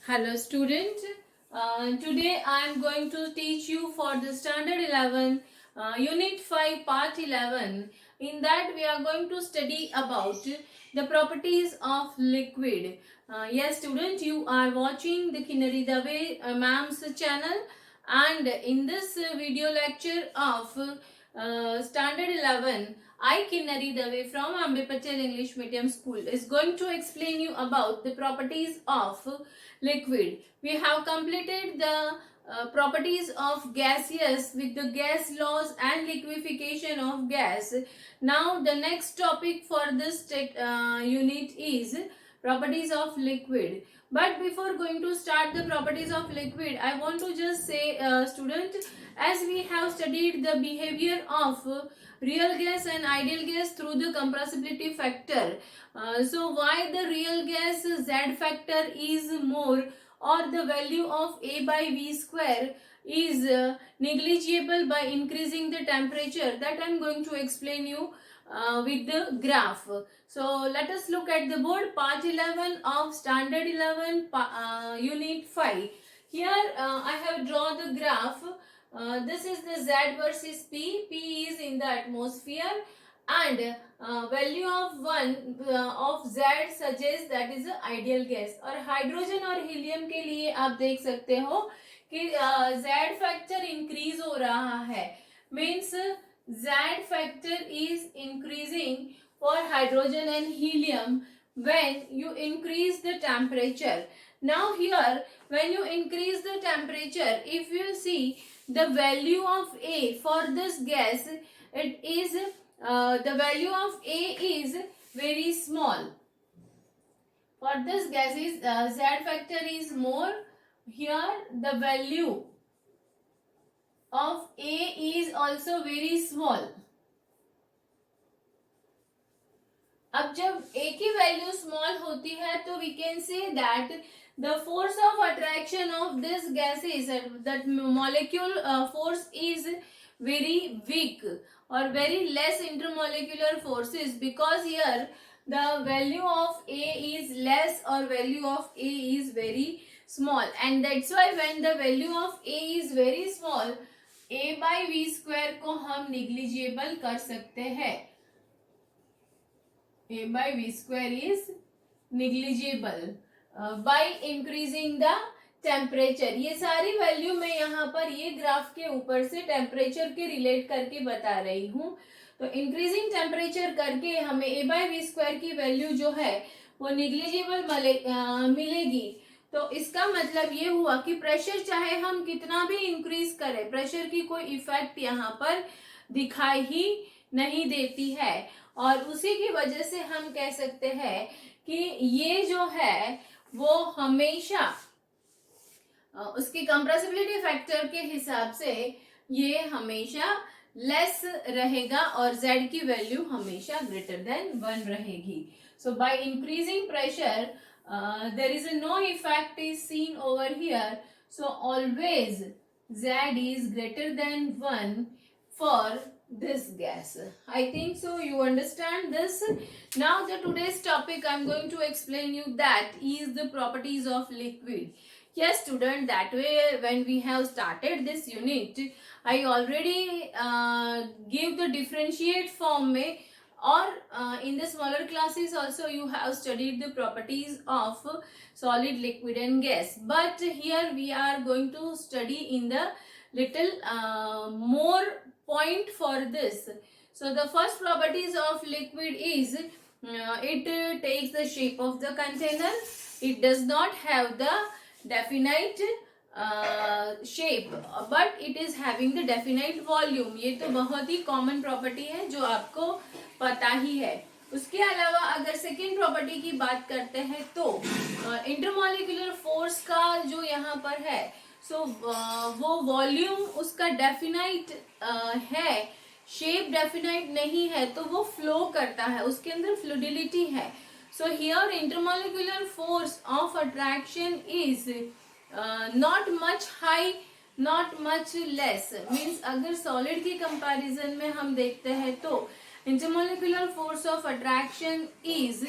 Hello student, today I am going to teach you for the standard 11 unit 5 part 11. In that we are going to study about the properties of liquid. Yes student, you are watching the Kinnari Dave ma'am's channel, and in this video lecture of standard 11, I Kinnari Dave from Ambe Patel English Medium School is going to explain you about the properties of liquid. We have completed the properties of gaseous with the gas laws and liquefaction of gas. Now the next topic for this unit is properties of liquid. But before going to start the properties of liquid, I want to just say student, as we have studied the behavior of real gas and ideal gas through the compressibility factor. So why the real gas Z factor is more, or the value of A by V square is negligible by increasing the temperature, that I am going to explain you with the graph. So let us look at the board, part 11 of standard 11 unit 5. Here I have drawn the graph. This is the Z versus P. P is in the atmosphere, and value of 1 of Z suggests that is a ideal gas. और hydrogen और helium के लिए आप देख सकते हो कि Z factor increase हो रहा है, means Z factor is increasing for hydrogen and helium when you increase the temperature. Now here, when you increase the temperature, if you see the value of A for this gas, it is the value of A is very small. For this gas is Z factor is more. Here the value of A is also very small. अब जब A की value small होती है तो we can say that the force of attraction of this gases, that molecule force is very weak or very less intermolecular forces, because here the value of A is less or value of A is very small, and that's why when the value of A is very small, A by V square को हम negligible कर सकते हैं. A by V square is negligible by increasing the temperature. ये सारी value मैं यहाँ पर ये ग्राफ के ऊपर से टेम्परेचर के रिलेट करके बता रही हूँ. तो इंक्रीजिंग टेम्परेचर करके हमें A by V स्क्वायर की वैल्यू जो है वो निग्लिजिबल मिलेगी. तो इसका मतलब ये हुआ कि प्रेशर चाहे हम कितना भी इंक्रीज करें, प्रेशर की कोई इफेक्ट यहाँ पर दिखाई ही नहीं देती है, और उसी की वजह से हम कह सकते हैं कि ये जो है वो हमेशा उसकी कंप्रेसिबिलिटी फैक्टर के हिसाब से ये हमेशा लेस रहेगा और Z की वैल्यू हमेशा ग्रेटर देन 1 रहेगी. So by increasing pressure there is no effect is seen over here, so always Z is greater than 1 for this gas. I think so you understand this. Now the today's topic I am going to explain you that is the properties of liquid. Yes student, that way when we have started this unit, I already give the differentiate form में, or in the smaller classes also you have studied the properties of solid, liquid and gas, but here we are going to study in the little more point for this. So the first properties of liquid is it takes the shape of the container. It does not have the definite shape, but it is having the definite volume. ये तो बहुत ही common property है जो आपको पता ही है. उसके अलावा अगर सेकेंड प्रॉपर्टी की बात करते हैं तो इंटरमोलिकुलर फोर्स का जो यहाँ पर है, सो वो वॉल्यूम उसका डेफिनाइट है, शेप डेफिनाइट नहीं है, तो वो फ्लो करता है, उसके अंदर फ्लूडिलिटी है. So here intermolecular force of attraction is not much high, not much less. Means अगर सॉलिड की कंपैरिजन में हम देखते हैं तो intermolecular force of attraction is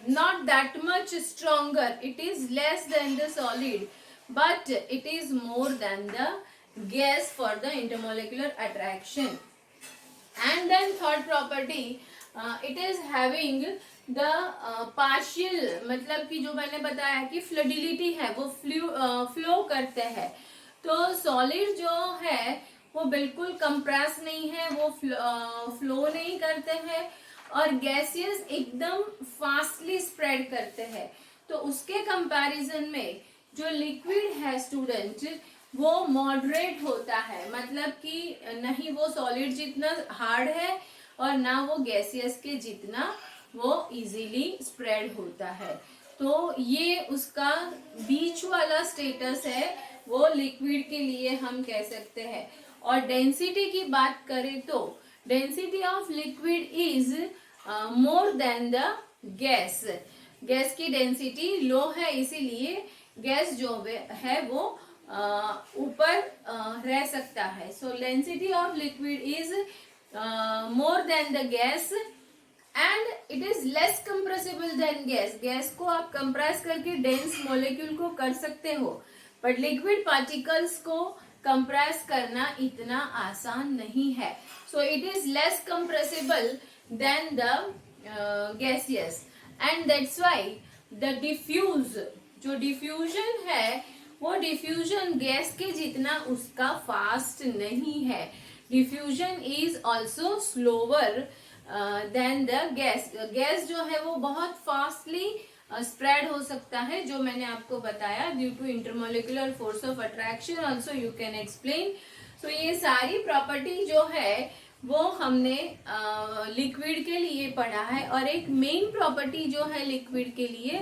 not that much stronger. It is less than the solid, but it is more than the gas for the intermolecular attraction. And then third property, it is having the partial, मतलब कि जो मैंने बताया कि फ्लूडिलिटी है वो flow करते हैं. तो सॉलिड जो है वो बिल्कुल कंप्रेस नहीं है, वो फ्लो नहीं करते हैं, और गैसियस एकदम फास्टली स्प्रेड करते हैं. तो उसके कंपैरिजन में जो लिक्विड है स्टूडेंट वो मॉडरेट होता है, मतलब कि नहीं वो सॉलिड जितना हार्ड है और ना वो गैसियस के जितना वो इजीली स्प्रेड होता है. तो ये उसका बीच वाला स्टेटस है, वो लिक्विड के लिए हम कह सकते हैं. और डेंसिटी की बात करें तो density of liquid is more than the gas. Gas की डेंसिटी लो है, इसीलिए गैस जो है वो ऊपर रह सकता है. So density of liquid is more than the gas and it is less compressible than gas. Gas को आप कंप्रेस करके डेंस मॉलिक्यूल को कर सकते हो, बट लिक्विड पार्टिकल्स को कंप्रेस करना इतना आसान नहीं है. So it is less compressible than the gaseous, and that's why the diffuse, जो डिफ्यूजन है वो डिफ्यूजन गैस के जितना उसका फास्ट नहीं है. Diffusion is also slower than the gas. Gas जो है वो बहुत फास्टली स्प्रेड हो सकता है, जो मैंने आपको बताया, due to intermolecular force of attraction also you can explain. So ये सारी प्रॉपर्टी जो है वो हमने लिक्विड के लिए पढ़ा है. और एक मेन प्रॉपर्टी जो है लिक्विड के लिए,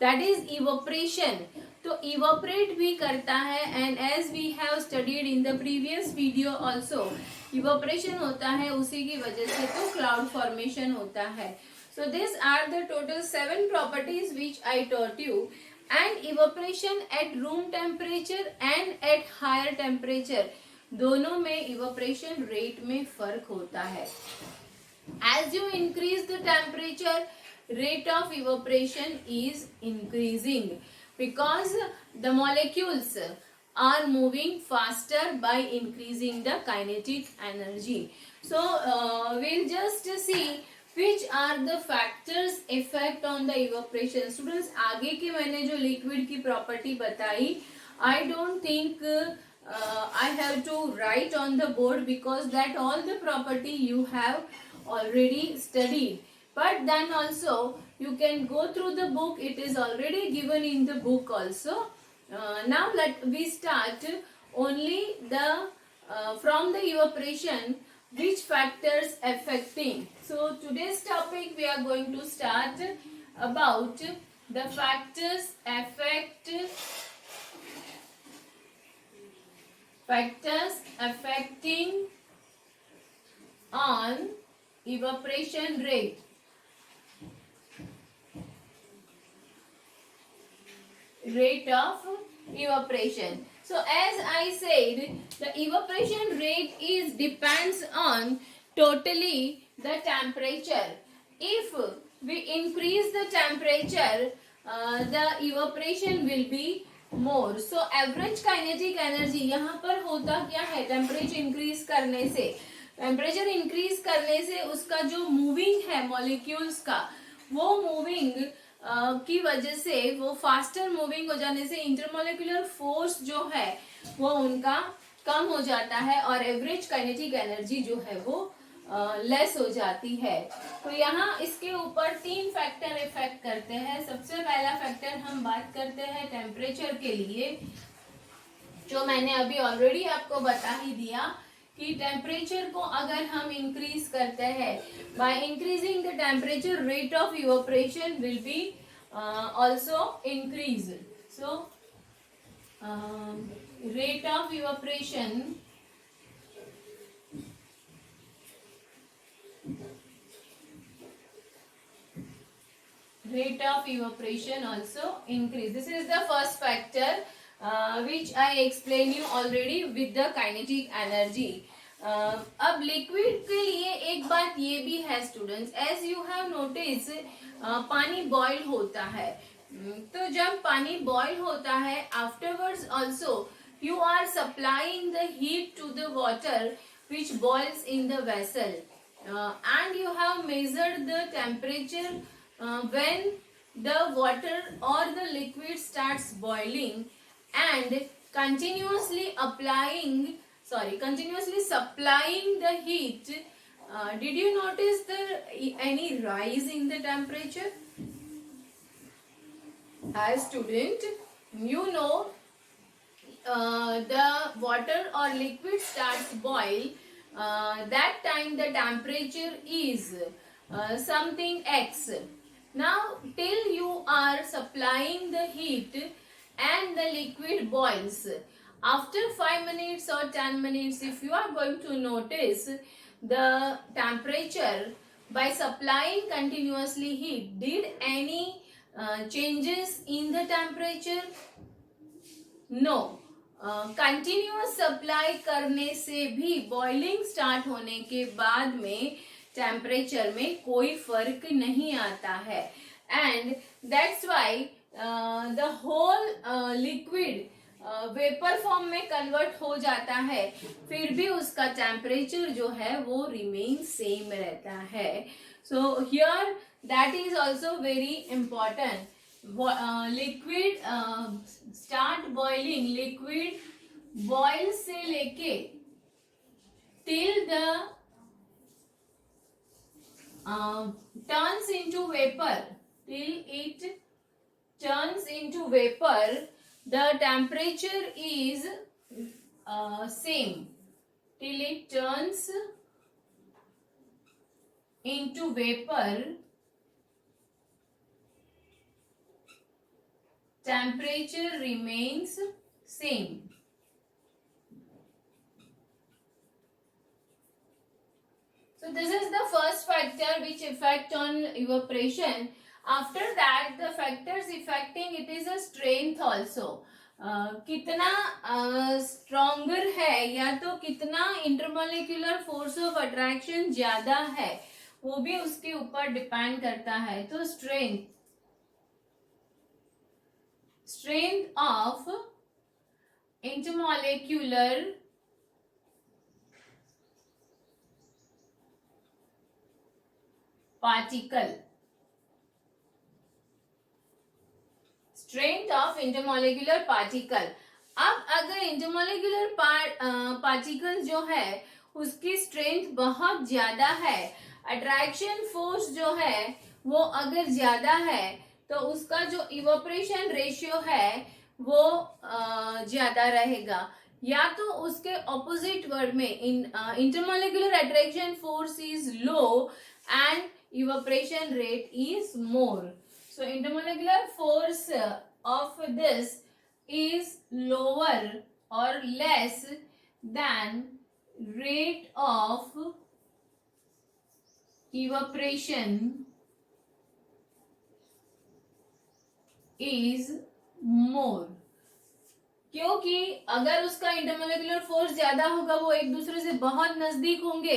दैट इज इवोपरेशन. तो इवोपरेट भी करता है, and as we have studied in the previous video also, evaporation होता है, उसी की वजह से तो क्लाउड फॉर्मेशन होता है. So these are the total 7 properties which I taught you, and evaporation at room temperature and at higher temperature, दोनों में evaporation rate में फर्क होता है. As you increase the temperature, rate of evaporation is increasing because the molecules are moving faster by increasing the kinetic energy. So we'll just see which are the factors effect on the evaporation. Students, आगे के मैंने जो liquid की property बताई, I don't think I have to write on the board because that all the property you have already studied. But then also you can go through the book, it is already given in the book also. Now let we start only the from the evaporation, which factors affecting. So today's topic we are going to start about the factors affecting on evaporation rate. Rate of evaporation. So as I said, the evaporation rate is depends on totally the temperature. If we increase the temperature, the evaporation will be more. So average kinetic energy, यहाँ पर होता क्या है, temperature increase करने से, temperature increase करने से उसका जो मूविंग है मॉलिक्यूल्स का, वो मूविंग की वजह से, वो फास्टर मूविंग हो जाने से इंटरमोलिकुलर फोर्स जो है वो उनका कम हो जाता है, और एवरेज काइनेटिक एनर्जी जो है वो लेस हो जाती है. तो यहाँ इसके ऊपर 3 फैक्टर इफेक्ट करते हैं. सबसे पहला फैक्टर हम बात करते हैं टेम्परेचर के लिए, जो मैंने अभी ऑलरेडी आपको बता ही दिया कि टेम्परेचर को अगर हम इंक्रीज करते हैं, by increasing the temperature, rate of evaporation will be also increase. So rate of evaporation also increase. This is the first factor which I explained you already with the kinetic energy. अब liquid के लिए एक बात ये भी है students, as you have notice पानी boil होता है। तो जब पानी बॉईल होता है afterwards also you are supplying the heat to the water which boils in the vessel and you have measured the temperature when the water or the liquid starts boiling and continuously continuously supplying the heat. Did you notice any rise in the temperature? As student, you know the water or liquid starts boil, that time the temperature is something x. Now till you are supplying the heat and the liquid boils, after 5 minutes or 10 minutes, if you are going to notice the temperature by supplying continuously heat, did any changes in the temperature? No. Continuous supply करने से भी boiling start होने के बाद में temperature में कोई फर्क नहीं आता है and that's why the whole liquid vapour form में कन्वर्ट हो जाता है, फिर भी उसका टेम्परेचर जो है वो रिमेन सेम रहता है. So here that is also very important. Liquid start boiling, liquid boil से लेके till the turns into vapour, till it turns into vapour, the temperature is same. Till it turns into vapour, temperature remains same. So this is the first factor which affect on evaporation. After that the factors affecting it is a strength also. कितना stronger है या तो कितना intermolecular force of attraction ज्यादा है वो भी उसके ऊपर डिपेंड करता है. तो strength of intermolecular particle, strength of intermolecular particle. अब अगर intermolecular particle जो है उसकी strength बहुत ज्यादा है, attraction force जो है वो अगर ज्यादा है तो उसका जो इवोपरेशन रेशियो है वो ज्यादा रहेगा. या तो उसके ऑपोजिट वर्ड में intermolecular attraction force is low and evaporation rate is more. So intermolecular force of this is lower और less than rate of evaporation is more. क्योंकि अगर उसका इंटरमोलिकुलर फोर्स ज्यादा होगा, वो एक दूसरे से बहुत नजदीक होंगे,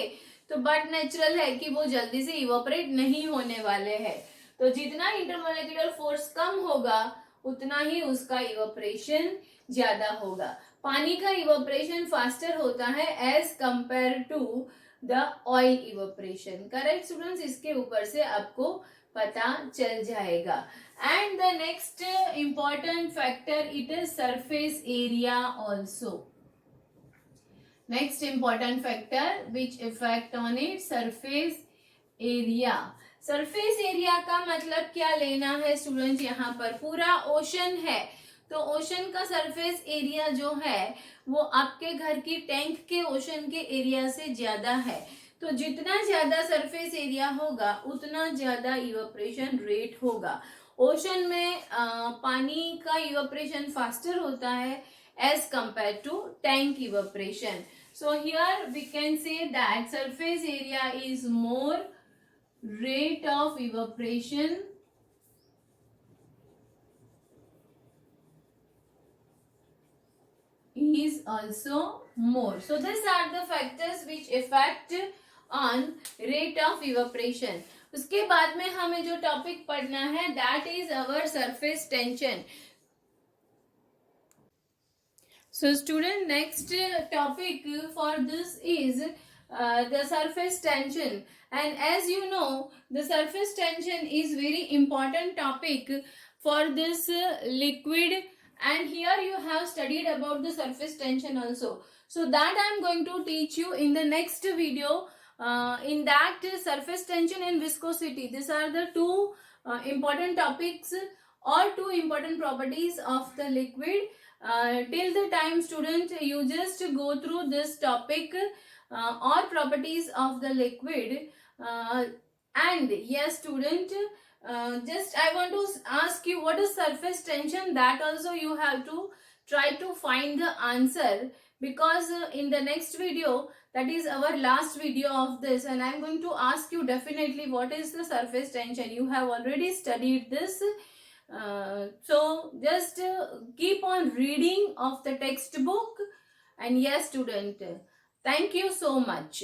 तो बट नेचुरल है कि वो जल्दी से इवोपरेट नहीं होने वाले हैं. तो जितना इंटरमोलिकुलर फोर्स कम होगा उतना ही उसका इवोपरेशन ज्यादा होगा. पानी का इवोपरेशन फास्टर होता है as compare to the oil evaporation. Correct students, इसके ऊपर से आपको पता चल जाएगा. And the next important factor, it is surface area also. Next important factor which affect on it, surface area. Surface area का मतलब क्या लेना है स्टूडेंट? यहाँ पर पूरा ओशन है तो ओशन का सरफेस एरिया जो है वो आपके घर की टैंक के ओशन के एरिया से ज्यादा है. तो जितना ज्यादा सरफेस एरिया होगा उतना ज्यादा इवोपरेशन रेट होगा. ओशन में पानी का इवोपरेशन फास्टर होता है as compare to tank evaporation. So here we can say that surface area is more, rate of evaporation is also more. So these are the factors which affect on rate of evaporation. उसके बाद में हमें जो topic पढ़ना है that is our surface tension. So student, next topic for this is the surface tension, and as you know the surface tension is very important topic for this liquid, and here you have studied about the surface tension also. So that I am going to teach you in the next video. In that surface tension and viscosity, these are the two important topics or two important properties of the liquid. Till the time student you just go through this topic or properties of the liquid, and yes student, just I want to ask you what is surface tension, that also you have to try to find the answer, because in the next video, that is our last video of this, and I'm going to ask you definitely what is the surface tension. You have already studied this. So just keep on reading of the textbook, and yes student, thank you so much.